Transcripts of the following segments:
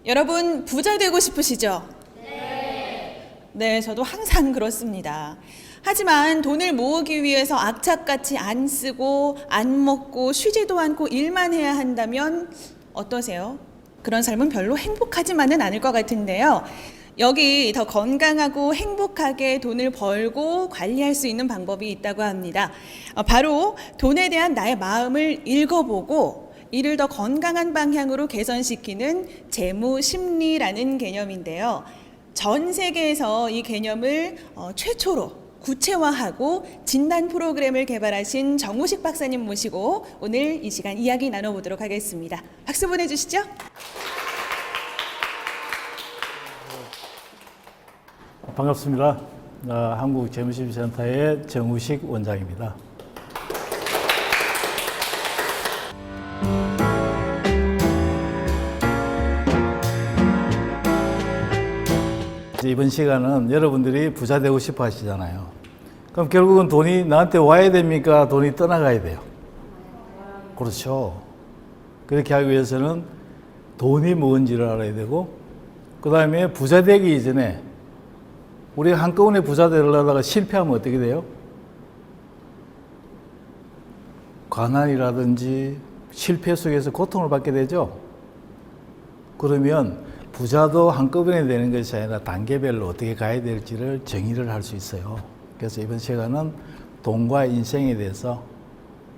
여러분, 부자 되고 싶으시죠? 네, 저도 항상 그렇습니다. 하지만 돈을 모으기 위해서 악착같이 안 쓰고 안 먹고 쉬지도 않고 일만 해야 한다면 어떠세요? 그런 삶은 별로 행복하지만은 않을 것 같은데요. 여기 더 건강하고 행복하게 돈을 벌고 관리할 수 있는 방법이 있다고 합니다. 바로 돈에 대한 나의 마음을 읽어보고 이를 더 건강한 방향으로 개선시키는 재무 심리라는 개념인데요. 전 세계에서 이 개념을 최초로 구체화하고 진단 프로그램을 개발하신 정우식 박사님 모시고 오늘 이 시간 이야기 나눠보도록 하겠습니다. 박수 보내주시죠. 반갑습니다. 한국재무심리센터의 정우식 원장입니다. 이번 시간은 여러분들이 부자 되고 싶어 하시잖아요. 그럼 결국은 돈이 나한테 와야 됩니까? 돈이 떠나가야 돼요? 그렇죠. 그렇게 하기 위해서는 돈이 뭔지를 알아야 되고, 그 다음에 부자 되기 이전에 우리가 한꺼번에 부자 되려다가 실패하면 어떻게 돼요? 가난이라든지 실패 속에서 고통을 받게 되죠. 그러면 부자도 한꺼번에 되는 것이 아니라 단계별로 어떻게 가야 될지를 정의를 할 수 있어요. 그래서 이번 시간은 돈과 인생에 대해서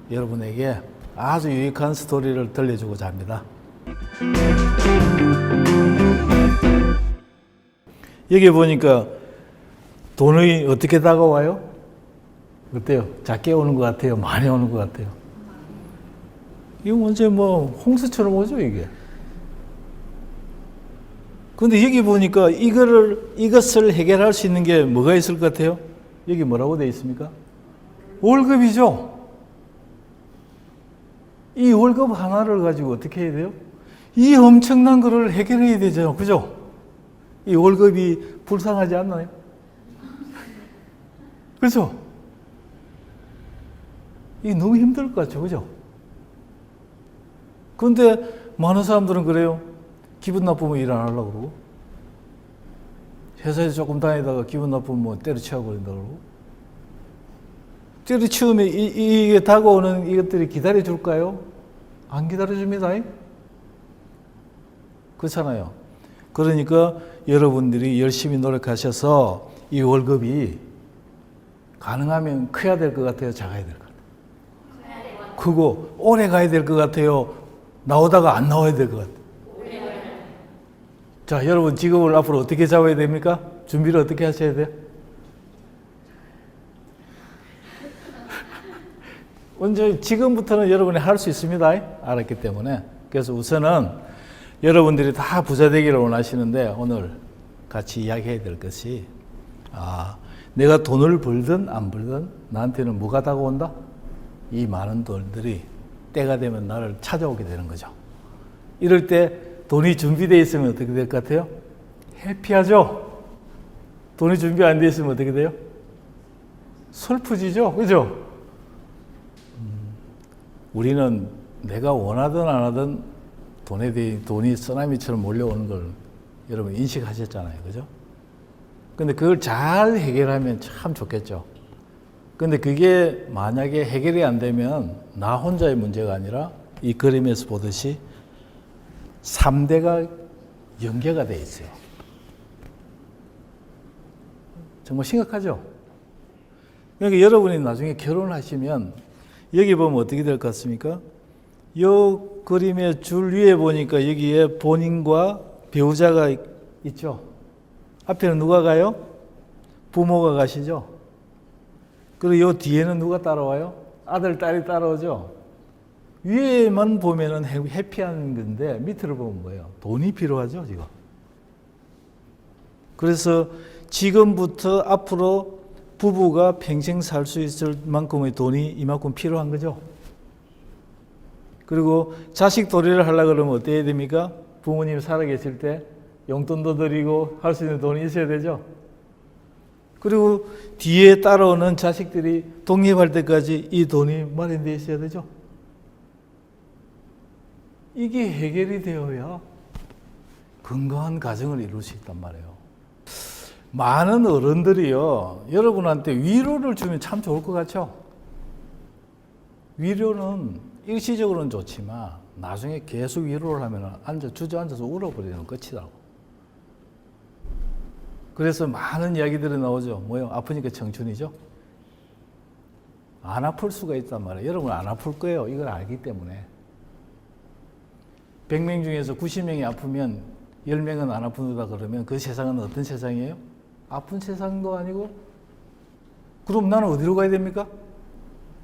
여러분에게 아주 유익한 스토리를 들려주고자 합니다. 여기 보니까 돈이 어떻게 다가와요? 어때요? 작게 오는 것 같아요? 많이 오는 것 같아요? 이거 언제 홍수처럼 오죠, 이게? 근데 여기 보니까 이것을 해결할 수 있는 게 뭐가 있을 것 같아요? 여기 뭐라고 되어 있습니까? 월급이죠? 이 월급 하나를 가지고 어떻게 해야 돼요? 이 엄청난 거를 해결해야 되죠. 그죠? 이 월급이 불쌍하지 않나요? 그죠? 이게 너무 힘들 것 같죠. 그죠? 근데 많은 사람들은 그래요. 기분 나쁘면 일 안 하려고 그러고, 회사에서 조금 다니다가 기분 나쁘면 때려치우고 그런다고 그러고, 때려치우면 이게 다가오는 이것들이 기다려줄까요? 안 기다려줍니다. 그렇잖아요. 그러니까 여러분들이 열심히 노력하셔서 이 월급이 가능하면 커야 될 것 같아요? 작아야 될 것 같아요? 크고 오래 가야 될 것 같아요? 나오다가 안 나와야 될 것 같아요? 자, 여러분 직업을 앞으로 어떻게 잡아야 됩니까? 준비를 어떻게 하셔야 돼요? 먼저 지금부터는 여러분이 할 수 있습니다. 알았기 때문에. 그래서 우선은 여러분들이 다 부자 되기를 원하시는데 오늘 같이 이야기해야 될 것이 내가 돈을 벌든 안 벌든 나한테는 뭐가 다가온다? 이 많은 돈들이 때가 되면 나를 찾아오게 되는 거죠. 이럴 때 돈이 준비되어 있으면 어떻게 될 것 같아요? 해피하죠? 돈이 준비 안 되어 있으면 어떻게 돼요? 슬프지죠? 그죠? 우리는 내가 원하든 안 하든 돈이 쓰나미처럼 몰려오는 걸 여러분 인식하셨잖아요. 그죠? 근데 그걸 잘 해결하면 참 좋겠죠. 근데 그게 만약에 해결이 안 되면 나 혼자의 문제가 아니라 이 그림에서 보듯이 3대가 연계가 돼 있어요. 정말 심각하죠? 그러니까 여러분이 나중에 결혼하시면 여기 보면 어떻게 될 것 같습니까? 이 그림의 줄 위에 보니까 여기에 본인과 배우자가 있죠? 앞에는 누가 가요? 부모가 가시죠? 그리고 이 뒤에는 누가 따라와요? 아들, 딸이 따라오죠? 위에만 보면은 해피한 건데 밑으로 보면 뭐예요? 돈이 필요하죠, 지금. 그래서 지금부터 앞으로 부부가 평생 살 수 있을 만큼의 돈이 이만큼 필요한 거죠. 그리고 자식 도리를 하려고 그러면 어떻게 해야 됩니까? 부모님 살아계실 때 용돈도 드리고 할 수 있는 돈이 있어야 되죠. 그리고 뒤에 따라오는 자식들이 독립할 때까지 이 돈이 마련되어 있어야 되죠. 이게 해결이 되어야 건강한 가정을 이룰 수 있단 말이에요. 많은 어른들이요, 여러분한테 위로를 주면 참 좋을 것 같죠? 위로는 일시적으로는 좋지만 나중에 계속 위로를 하면 주저앉아서 울어버리는 끝이라고. 그래서 많은 이야기들이 나오죠. 뭐요? 아프니까 청춘이죠? 안 아플 수가 있단 말이에요. 여러분 안 아플 거예요. 이걸 알기 때문에. 100명 중에서 90명이 아프면 10명은 안 아프다 그러면 그 세상은 어떤 세상이에요? 아픈 세상도 아니고, 그럼 나는 어디로 가야 됩니까?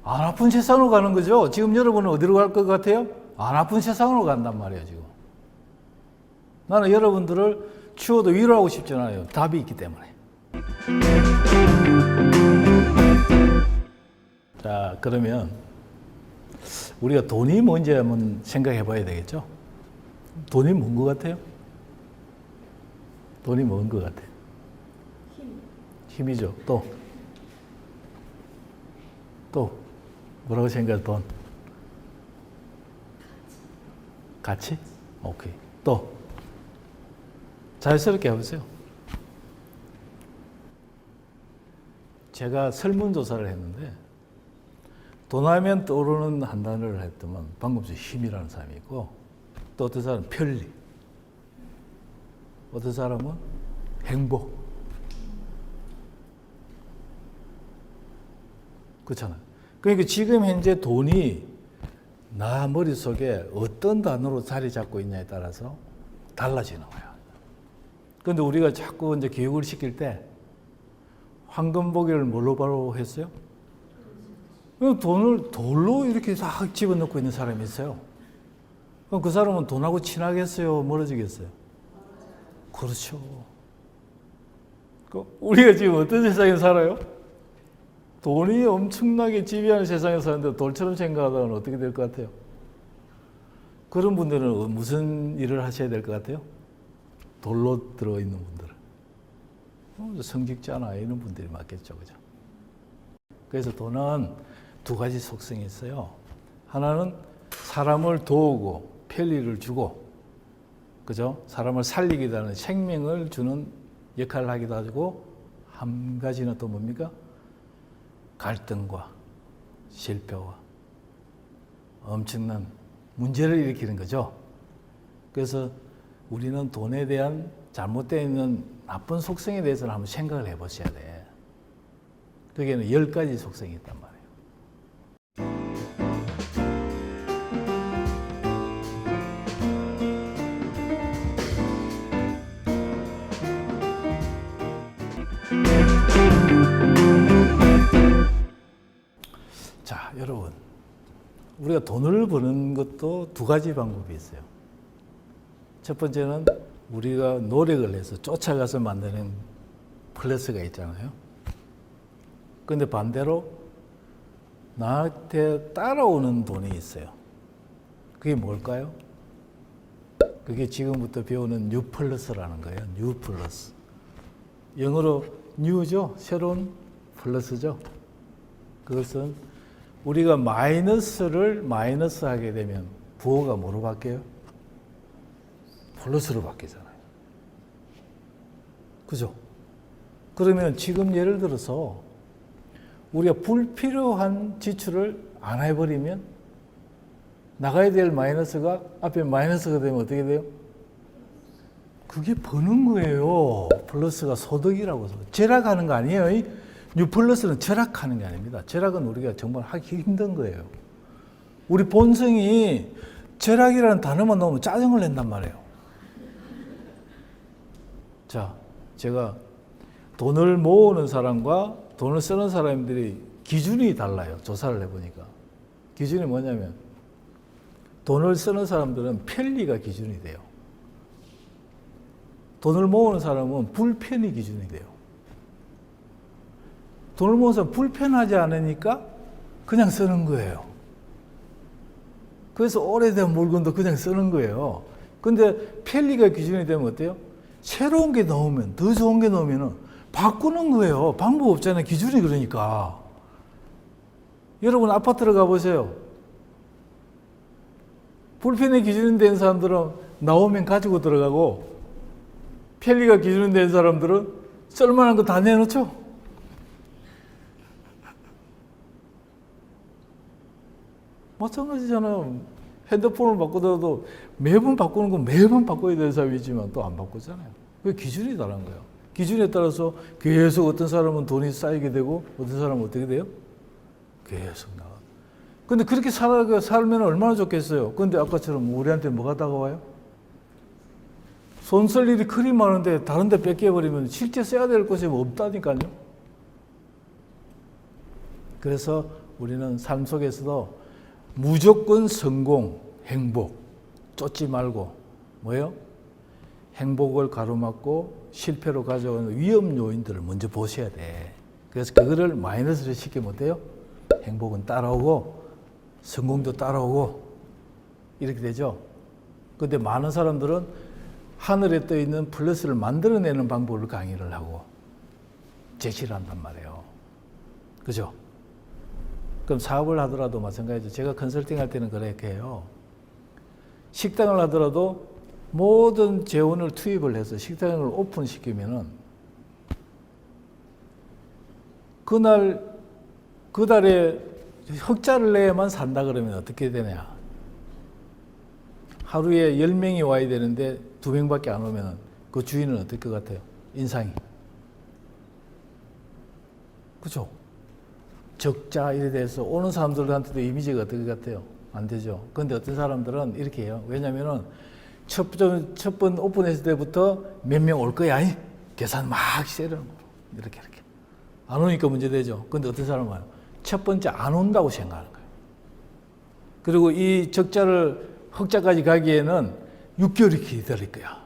안 아픈 세상으로 가는 거죠. 지금 여러분은 어디로 갈 것 같아요? 안 아픈 세상으로 간단 말이에요, 지금. 나는 여러분들을 추워도 위로하고 싶지 않아요. 답이 있기 때문에. 자, 그러면 우리가 돈이 뭔지 한번 생각해 봐야 되겠죠? 돈이 뭔 것 같아요? 돈이 뭔 것 같아요? 힘이죠. 또 뭐라고 생각해? 돈? 가치? 오케이. 또 자연스럽게 해보세요. 제가 설문조사를 했는데 돈 하면 떠오르는 한 단어를 했더만 방금 전 힘이라는 사람이 있고, 또 어떤 사람은 편리, 어떤 사람은 행복. 그렇잖아요. 그러니까 지금 현재 돈이 나 머릿속에 어떤 단어로 자리 잡고 있냐에 따라서 달라지는 거예요. 그런데 우리가 자꾸 이제 교육을 시킬 때 황금보기를 뭘로 바로 했어요? 돈을 돌로 이렇게 싹 집어넣고 있는 사람이 있어요. 그럼 그 사람은 돈하고 친하겠어요? 멀어지겠어요? 그렇죠. 우리가 지금 어떤 세상에 살아요? 돈이 엄청나게 지배하는 세상에 사는데 돌처럼 생각하다가는 어떻게 될 것 같아요? 그런 분들은 무슨 일을 하셔야 될 것 같아요? 돌로 들어있는 분들은. 성직자나 이런 분들이 맞겠죠. 그죠? 그래서 돈은 두 가지 속성이 있어요. 하나는 사람을 도우고 편리를 주고, 그죠? 사람을 살리기도 하는 생명을 주는 역할을 하기도 하고, 한 가지는 또 뭡니까? 갈등과 실패와 엄청난 문제를 일으키는 거죠. 그래서 우리는 돈에 대한 잘못되어 있는 나쁜 속성에 대해서는 한번 생각을 해보셔야 돼. 거기에는 10가지 속성이 있단 말이에요. 자, 여러분, 우리가 돈을 버는 것도 두 가지 방법이 있어요. 첫 번째는 우리가 노력을 해서 쫓아가서 만드는 플러스가 있잖아요. 그런데 반대로 나한테 따라오는 돈이 있어요. 그게 뭘까요? 그게 지금부터 배우는 뉴 플러스라는 거예요. 뉴 플러스. 영어로 뉴죠. 새로운 플러스죠. 그것은 우리가 마이너스를 마이너스 하게 되면 부호가 뭐로 바뀌어요? 플러스로 바뀌잖아요. 그죠? 그러면 지금 예를 들어서 우리가 불필요한 지출을 안 해버리면 나가야 될 마이너스가 앞에 마이너스가 되면 어떻게 돼요? 그게 버는 거예요. 플러스가 소득이라고 해서. 절약하는 거 아니에요. 뉴 플러스는 절약하는 게 아닙니다. 절약은 우리가 정말 하기 힘든 거예요. 우리 본성이 절약이라는 단어만 나오면 짜증을 낸단 말이에요. 자, 제가 돈을 모으는 사람과 돈을 쓰는 사람들이 기준이 달라요. 조사를 해보니까. 기준이 뭐냐면 돈을 쓰는 사람들은 편리가 기준이 돼요. 돈을 모으는 사람은 불편이 기준이 돼요. 돈을 모아서 불편하지 않으니까 그냥 쓰는 거예요. 그래서 오래된 물건도 그냥 쓰는 거예요. 근데 편리가 기준이 되면 어때요? 새로운 게 나오면, 더 좋은 게 나오면 바꾸는 거예요. 방법 없잖아요. 기준이 그러니까. 여러분 아파트를 가보세요. 불편의 기준이 된 사람들은 나오면 가지고 들어가고 켈리가 기준이 된 사람들은 쓸만한 거 다 내놓죠. 마찬가지잖아요. 핸드폰을 바꾸더라도 매번 바꾸는 건 매번 바꿔야 되는 사람이지만 또 안 바꾸잖아요. 그게 기준이 다른 거예요. 기준에 따라서 계속 어떤 사람은 돈이 쌓이게 되고 어떤 사람은 어떻게 돼요? 계속 나가. 근데 그렇게 살면 얼마나 좋겠어요. 근데 아까처럼 우리한테 뭐가 다가와요? 손 쓸 일이 그리 많은데 다른 데 뺏겨버리면 실제 써야 될 것이 없다니까요. 그래서 우리는 삶 속에서도 무조건 성공, 행복 쫓지 말고 뭐예요? 행복을 가로막고 실패로 가져오는 위험 요인들을 먼저 보셔야 돼. 그래서 그거를 마이너스를 시키면 어때요? 행복은 따라오고 성공도 따라오고 이렇게 되죠. 근데 많은 사람들은 하늘에 떠 있는 플러스를 만들어내는 방법을 강의를 하고 제시를 한단 말이에요. 그죠? 그럼 사업을 하더라도 마찬가지죠. 제가 컨설팅 할 때는 그렇게 해요. 식당을 하더라도 모든 재원을 투입을 해서 식당을 오픈시키면은 그 달에 흑자를 내야만 산다 그러면 어떻게 되냐. 하루에 10명이 와야 되는데 2명밖에 안 오면 그 주인은 어떨 것 같아요? 인상이. 그죠? 적자 이래 돼서 오는 사람들한테도 이미지가 어떨 것 같아요? 안 되죠. 그런데 어떤 사람들은 이렇게 해요. 왜냐면은 첫 번 오픈했을 때부터 몇 명 올 거야. 계산 막 세려는 거. 이렇게. 안 오니까 문제되죠. 근데 어떤 사람은 와요. 첫 번째 안 온다고 생각하는 거예요. 그리고 이 적자를 흑자까지 가기에는 6개월이 기다릴 거야.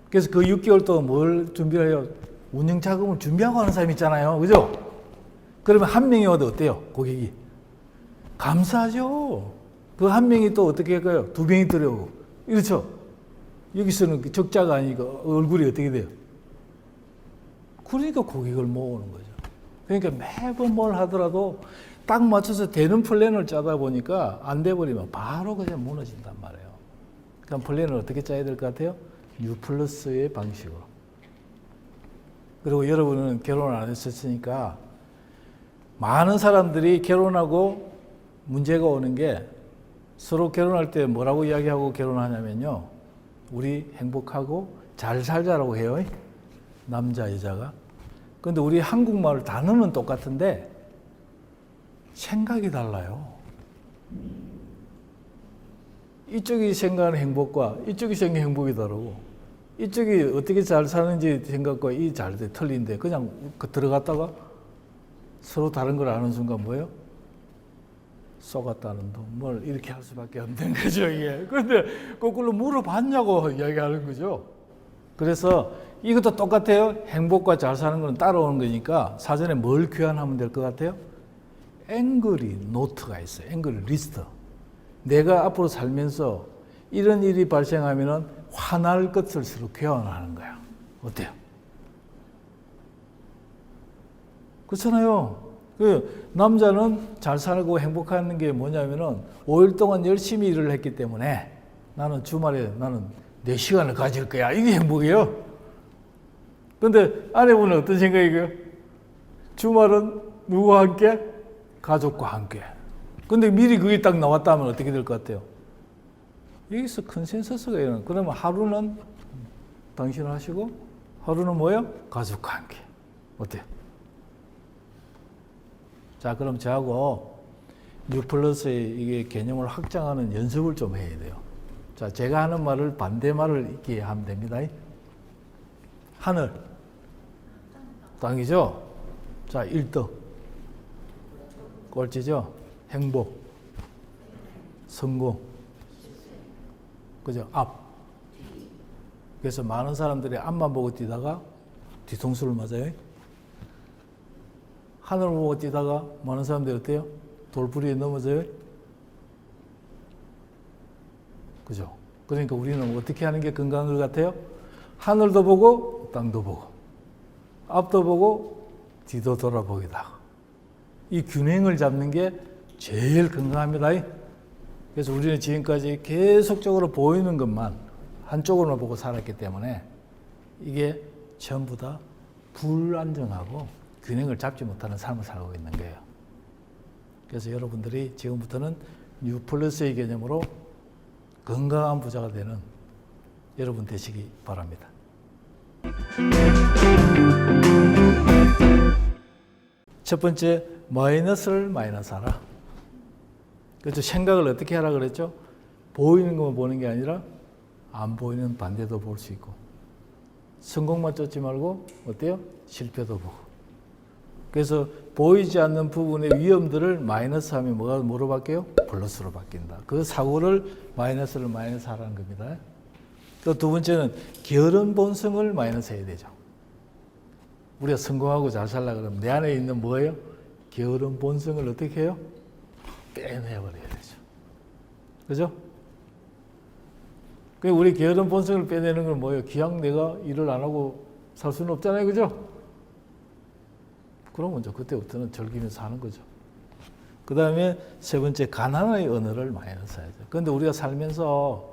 그래서 그 6개월 동안 뭘 준비를 해요? 운영 자금을 준비하고 하는 사람이 있잖아요. 그죠? 그러면 한 명이 와도 어때요? 고객이. 감사하죠. 그 한 명이 또 어떻게 할까요? 2명이 들어오고. 이렇죠? 여기서는 적자가 아니고 얼굴이 어떻게 돼요? 그러니까 고객을 모으는 거죠. 그러니까 매번 뭘 하더라도 딱 맞춰서 되는 플랜을 짜다 보니까 안 돼버리면 바로 그냥 무너진단 말이에요. 그럼 플랜을 어떻게 짜야 될 것 같아요? U+의 방식으로. 그리고 여러분은 결혼을 안 했었으니까 많은 사람들이 결혼하고 문제가 오는 게 서로 결혼할 때 뭐라고 이야기하고 결혼하냐면요. 우리 행복하고 잘 살자라고 해요. 남자, 여자가. 근데 우리 한국말 단어는 똑같은데 생각이 달라요. 이쪽이 생각하는 행복과 이쪽이 생각하는 행복이 다르고 이쪽이 어떻게 잘 사는지 생각과 이 잘 틀린데 그냥 들어갔다가 서로 다른 걸 아는 순간 뭐예요? 쏘갔다는 둥, 뭘 이렇게 할 수밖에 없는 거죠, 이게. 그런데 거꾸로 물어봤냐고 이야기하는 거죠. 그래서 이것도 똑같아요. 행복과 잘 사는 건 따라오는 거니까 사전에 뭘 교환하면 될 것 같아요? 앵그리 노트가 있어요. 앵그리 리스트. 내가 앞으로 살면서 이런 일이 발생하면은 화날 것을 서로 교환하는 거야. 어때요? 그렇잖아요. 그 남자는 잘 살고 행복하는 게 뭐냐면은 5일 동안 열심히 일을 했기 때문에 나는 주말에 나는 내 시간을 가질 거야. 이게 행복이에요. 그런데 아내분은 어떤 생각이에요? 주말은 누구와 함께? 가족과 함께. 근데 미리 그게 딱 나왔다면 어떻게 될 것 같아요? 여기서 컨센서스가 일어나요. 그러면 하루는 당신 하시고 하루는 뭐예요? 가족과 함께. 어때요? 자, 그럼 저하고 U+의 이게 개념을 확장하는 연습을 좀 해야 돼요. 자, 제가 하는 말을 반대말을 이렇게 하면 됩니다. 하늘, 땅이죠? 자, 1등, 꼴찌죠? 행복, 성공, 그죠? 앞. 그래서 많은 사람들이 앞만 보고 뛰다가 뒤통수를 맞아요. 하늘을 보고 뛰다가 많은 사람들이 어때요? 돌부리에 넘어져요. 그죠? 그러니까 우리는 어떻게 하는 게 건강한 것 같아요? 하늘도 보고 땅도 보고 앞도 보고 뒤도 돌아보기도 하고 이 균형을 잡는 게 제일 건강합니다. 그래서 우리는 지금까지 계속적으로 보이는 것만 한쪽으로만 보고 살았기 때문에 이게 전부 다 불안정하고 균형을 잡지 못하는 삶을 살고 있는 거예요. 그래서 여러분들이 지금부터는 뉴 플러스의 개념으로 건강한 부자가 되는 여러분 되시기 바랍니다. 첫 번째, 마이너스를 마이너스하라. 그렇죠. 생각을 어떻게 하라 그랬죠? 보이는 것만 보는 게 아니라 안 보이는 반대도 볼 수 있고, 성공만 쫓지 말고 어때요? 실패도 보고. 그래서 보이지 않는 부분의 위험들을 마이너스하면 뭐로 바뀌어요? 플러스로 바뀐다. 그 사고를 마이너스를 마이너스하라는 겁니다. 또 두 번째는 게으른 본성을 마이너스해야 되죠. 우리가 성공하고 잘 살려고 그러면 내 안에 있는 뭐예요? 게으른 본성을 어떻게 해요? 빼내버려야 되죠. 그죠? 우리 게으른 본성을 빼내는 건 뭐예요? 그냥 내가 일을 안 하고 살 수는 없잖아요. 그죠? 그러면 이제 그때부터는 즐기면서 사는 거죠. 그 다음에 세 번째, 가난의 언어를 마이너스해야죠. 그런데 우리가 살면서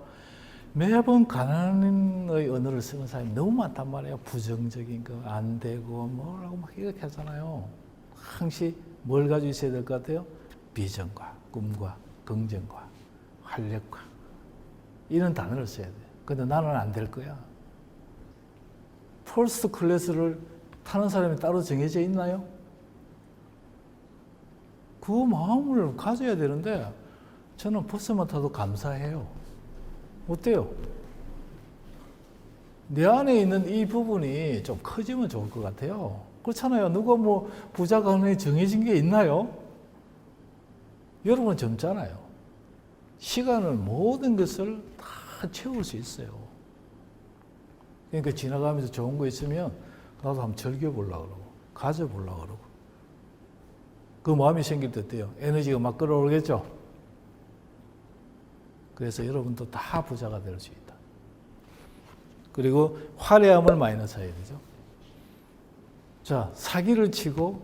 매번 가난의 언어를 쓰는 사람이 너무 많단 말이에요. 부정적인 거, 안 되고, 뭐라고 막 이렇게 하잖아요. 항시 뭘 가지고 있어야 될 것 같아요? 비전과, 꿈과, 긍정과, 활력과. 이런 단어를 써야 돼요. 근데 나는 안 될 거야. 퍼스트 클래스를 타는 사람이 따로 정해져 있나요? 그 마음을 가져야 되는데, 저는 버스만 타도 감사해요. 어때요? 내 안에 있는 이 부분이 좀 커지면 좋을 것 같아요. 그렇잖아요. 누가 뭐 부자가 하는 정해진 게 있나요? 여러분은 젊잖아요. 시간을 모든 것을 다 채울 수 있어요. 그러니까 지나가면서 좋은 거 있으면 나도 한번 즐겨보려고 그러고, 가져보려고 그러고. 그 마음이 생길 때 어때요? 에너지가 막 끌어오르겠죠? 그래서 여러분도 다 부자가 될 수 있다. 그리고 화려함을 마이너스해야 되죠. 자, 사기를 치고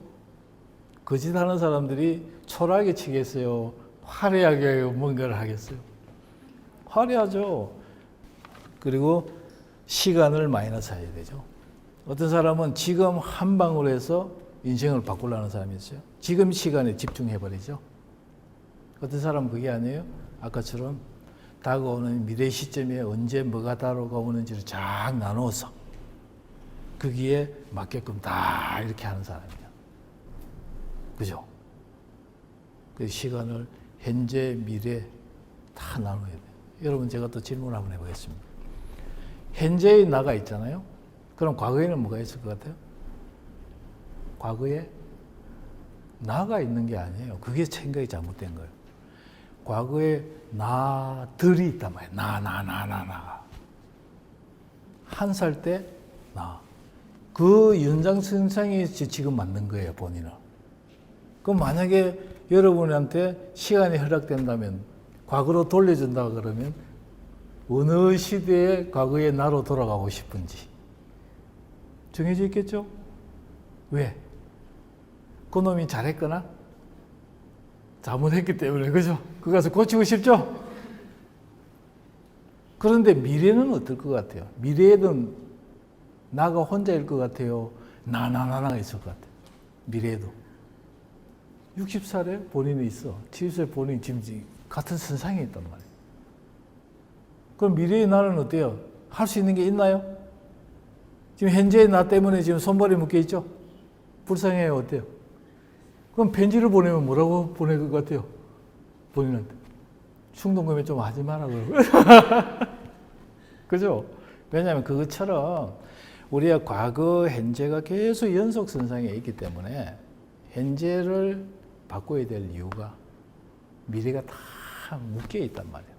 거짓하는 사람들이 초라하게 치겠어요? 화려하게 뭔가를 하겠어요? 화려하죠. 그리고 시간을 마이너스해야 되죠. 어떤 사람은 지금 한 방으로 해서 인생을 바꾸려는 사람이 있어요. 지금 시간에 집중해버리죠. 어떤 사람은 그게 아니에요. 아까처럼 다가오는 미래 시점에 언제 뭐가 다가오는지를 쫙 나누어서 거기에 맞게끔 다 이렇게 하는 사람이에요. 그죠? 그 시간을 현재, 미래 다 나눠야 돼요. 여러분, 제가 또 질문 한번 해보겠습니다. 현재의 나가 있잖아요. 그럼 과거에는 뭐가 있을 것 같아요? 과거에 나가 있는 게 아니에요. 그게 생각이 잘못된 거예요. 과거에 나들이 있단 말이에요. 나. 한 살 때 나. 그 연장선상이 지금 만든 거예요, 본인은. 그럼 만약에 여러분한테 시간이 허락된다면, 과거로 돌려준다 그러면 어느 시대의 과거의 나로 돌아가고 싶은지 정해져 있겠죠? 왜? 그놈이 잘했거나 잘못했기 때문에, 그죠? 그거 가서 고치고 싶죠? 그런데 미래는 어떨 것 같아요? 미래에는 나가 혼자일 것 같아요? 나가 있을 것 같아요. 미래에도. 60살에 본인이 있어. 70세 본인이 지금 같은 선상에 있단 말이에요. 그럼 미래의 나는 어때요? 할 수 있는 게 있나요? 지금 현재의 나 때문에 지금 손발이 묶여 있죠? 불쌍해요. 어때요? 그럼 편지를 보내면 뭐라고 보낼 것 같아요? 본인한테. 충동구매 좀 하지 마라 그러고. 그죠? 왜냐하면 그것처럼 우리가 과거, 현재가 계속 연속선상에 있기 때문에 현재를 바꿔야 될 이유가 미래가 다 묶여 있단 말이에요.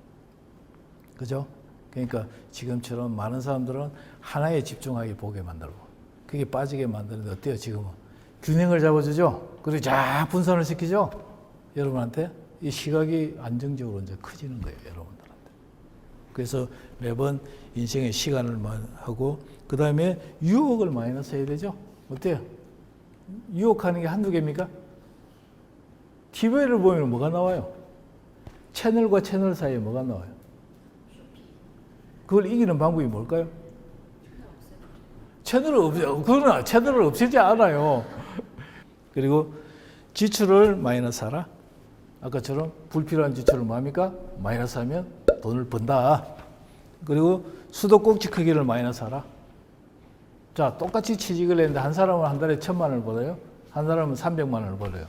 그죠? 그러니까 지금처럼 많은 사람들은 하나에 집중하게 보게 만들고 그게 빠지게 만드는데 어때요? 지금은 균형을 잡아주죠. 그리고 쫙 분산을 시키죠. 여러분한테 이 시각이 안정적으로 이제 커지는 거예요. 여러분들한테. 그래서 매번 인생의 시간을 하고 그 다음에 유혹을 마이너스 해야 되죠. 어때요? 유혹하는 게 한두 개입니까? TV를 보면 뭐가 나와요? 채널과 채널 사이에 뭐가 나와요? 그걸 이기는 방법이 뭘까요? 그러나 채널을 없애지 않아요. 그리고 지출을 마이너스하라. 아까처럼 불필요한 지출을 뭐합니까? 마이너스하면 돈을 번다. 그리고 수도꼭지 크기를 마이너스하라. 자, 똑같이 취직을 했는데 한 사람은 한 달에 1,000만 원을 벌어요. 한 사람은 300만 원을 벌어요.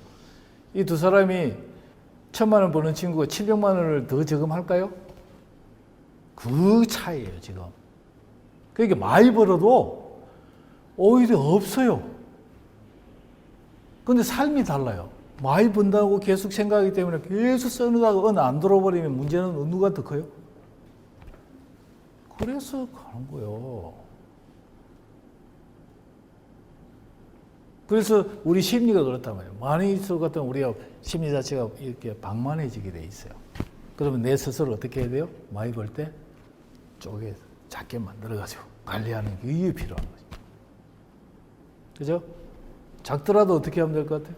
이 두 사람이 1,000만 원 버는 친구가 700만 원을 더 저금할까요? 그 차이예요, 지금. 그러니까 많이 벌어도 오히려 없어요. 근데 삶이 달라요. 많이 번다고 계속 생각하기 때문에 계속 써내다가 어느 안 들어버리면 문제는 누가 더 커요? 그래서 가는 거예요. 그래서 우리 심리가 그렇단 말이에요. 많이 있을 것 같으면 우리가 심리 자체가 이렇게 방만해지게 돼 있어요. 그러면 내 스스로 어떻게 해야 돼요? 많이 벌 때 쪼개 작게 만들어가지고 관리하는 게 이게 필요한 거죠. 그죠? 작더라도 어떻게 하면 될 것 같아요?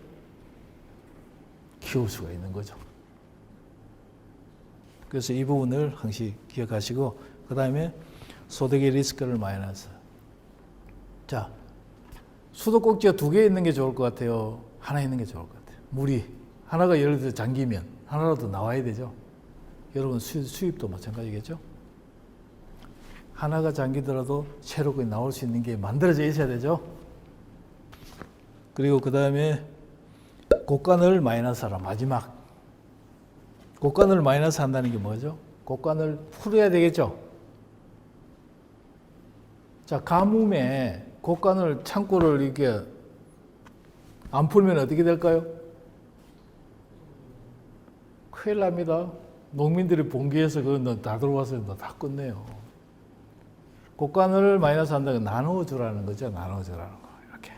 키울 수가 있는 거죠. 그래서 이 부분을 항상 기억하시고, 그 다음에 소득의 리스크를 마이너스. 자, 수도꼭지가 2개 있는 게 좋을 것 같아요? 하나 있는 게 좋을 것 같아요? 물이 하나가 예를 들어 잠기면 하나라도 나와야 되죠. 여러분 수입도 마찬가지겠죠. 하나가 잠기더라도 새롭게 나올 수 있는 게 만들어져 있어야 되죠. 그리고 그 다음에 곡간을 마이너스하라. 마지막 곡간을 마이너스 한다는 게 뭐죠? 곡간을 풀어야 되겠죠. 자, 가뭄에 곡간을 창고를 이렇게 안 풀면 어떻게 될까요? 큰일 납니다. 농민들이 봉기해서 그거 다 들어와서 다 끝내요. 곡간을 마이너스 한다는 건 나눠주라는 거죠. 나눠주라는 거. 이렇게.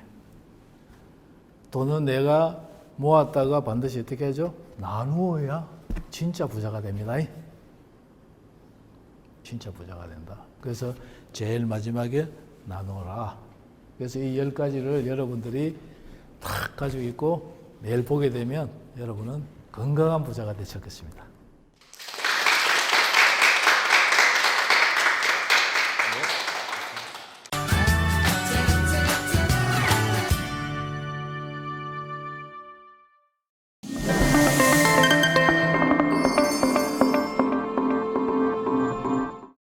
돈은 내가 모았다가 반드시 어떻게 하죠? 나누어야 진짜 부자가 됩니다. 진짜 부자가 된다. 그래서 제일 마지막에 나누어라. 그래서 이 10가지를 여러분들이 탁 가지고 있고 내일 보게 되면 여러분은 건강한 부자가 되셨겠습니다.